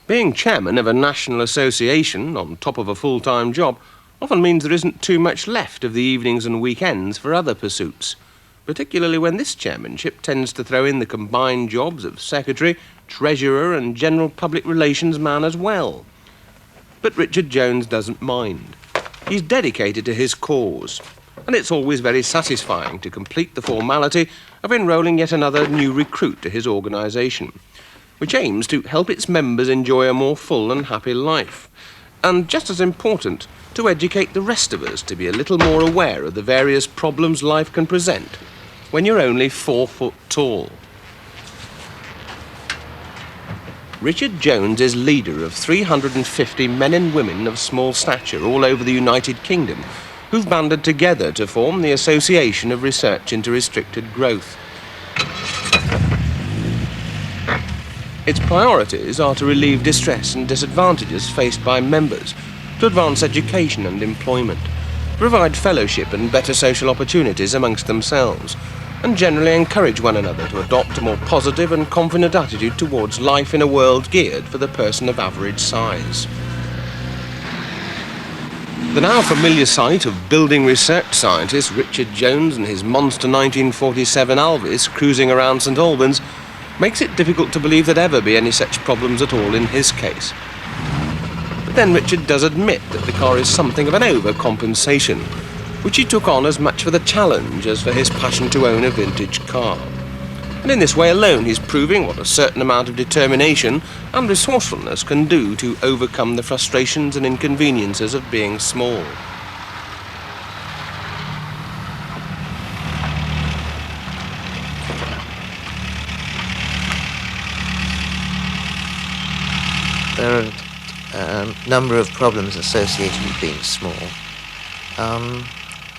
Being chairman of a national association on top of a full-time job often means there isn't too much left of the evenings and weekends for other pursuits, particularly when this chairmanship tends to throw in the combined jobs of secretary, treasurer and general public relations man as well. But Richard Jones doesn't mind. He's dedicated to his cause, and it's always very satisfying to complete the formality of enrolling yet another new recruit to his organisation, which aims to help its members enjoy a more full and happy life, and just as important, to educate the rest of us to be a little more aware of the various problems life can present when you're only 4 foot tall. Richard Jones is leader of 350 men and women of small stature all over the United Kingdom who've banded together to form the Association of Research into Restricted Growth. Its priorities are to relieve distress and disadvantages faced by members, to advance education and employment, provide fellowship and better social opportunities amongst themselves, and generally encourage one another to adopt a more positive and confident attitude towards life in a world geared for the person of average size. The now familiar sight of building research scientist Richard Jones and his monster 1947 Alvis cruising around St Albans makes it difficult to believe there'd ever be any such problems at all in his case. But then Richard does admit that the car is something of an overcompensation, which he took on as much for the challenge as for his passion to own a vintage car. And in this way alone he's proving what a certain amount of determination and resourcefulness can do to overcome the frustrations and inconveniences of being small. There are a number of problems associated with being small.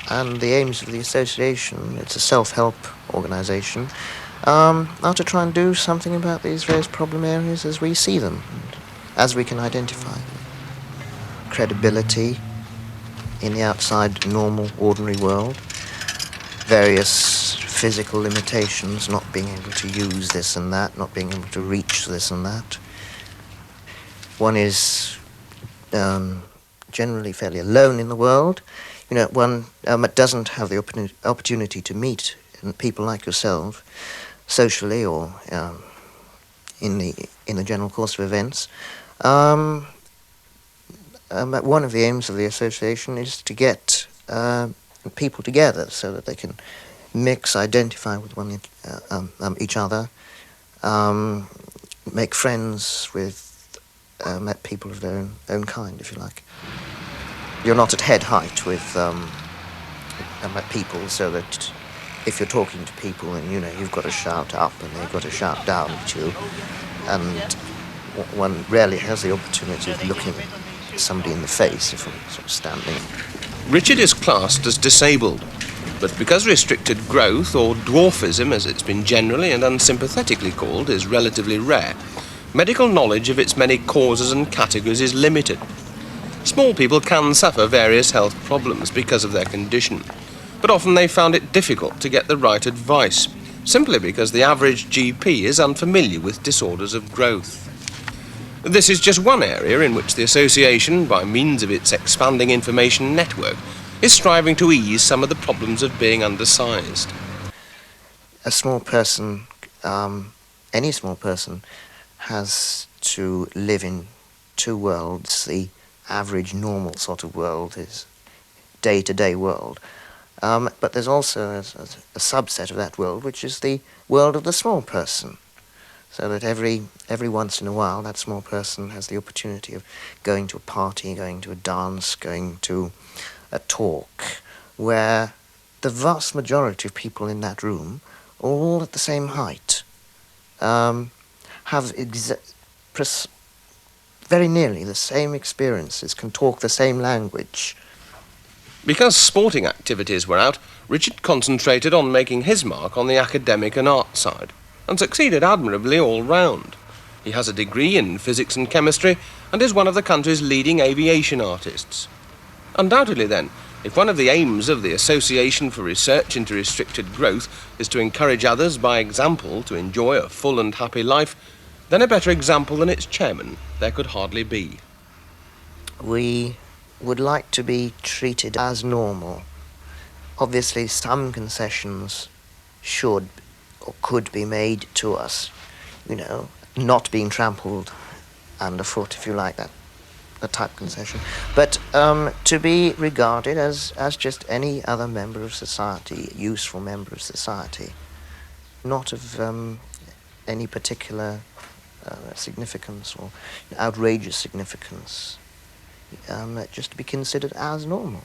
And the aims of the association, it's a self-help organisation, are to try and do something about these various problem areas as we see them, as we can identify them. Credibility in the outside, normal, ordinary world, various physical limitations, not being able to use this and that, not being able to reach this and that. One is generally fairly alone in the world. You know, one doesn't have the opportunity to meet people like yourself, socially or in the general course of events. One of the aims of the association is to get people together so that they can mix, identify with each other, make friends with people of their own kind, if you like. You're not at head height with people, so that if you're talking to people, and you've got to shout up and they've got to shout down at you, and one rarely has the opportunity of looking somebody in the face if I'm sort of standing. Richard is classed as disabled, but because restricted growth, or dwarfism as it's been generally and unsympathetically called, is relatively rare, medical knowledge of its many causes and categories is limited. Small people can suffer various health problems because of their condition, but often they found it difficult to get the right advice, simply because the average GP is unfamiliar with disorders of growth. This is just one area in which the association, by means of its expanding information network, is striving to ease some of the problems of being undersized. A small person, any small person, has to live in two worlds. The average, normal sort of world is day-to-day world. But there's also a subset of that world, which is the world of the small person. So that every once in a while, that small person has the opportunity of going to a party, going to a dance, going to a talk, where the vast majority of people in that room, all at the same height, have very nearly the same experiences, can talk the same language. Because sporting activities were out, Richard concentrated on making his mark on the academic and art side, and succeeded admirably all round. He has a degree in physics and chemistry, and is one of the country's leading aviation artists. Undoubtedly then, if one of the aims of the Association for Research into Restricted Growth is to encourage others by example to enjoy a full and happy life, Then a better example than its chairman there could hardly be. We would like to be treated as normal. Obviously, some concessions should or could be made to us, not being trampled underfoot, if you like, that a type concession. But to be regarded as just any other member of society, useful member of society, not of any particular significance or outrageous significance, just to be considered as normal.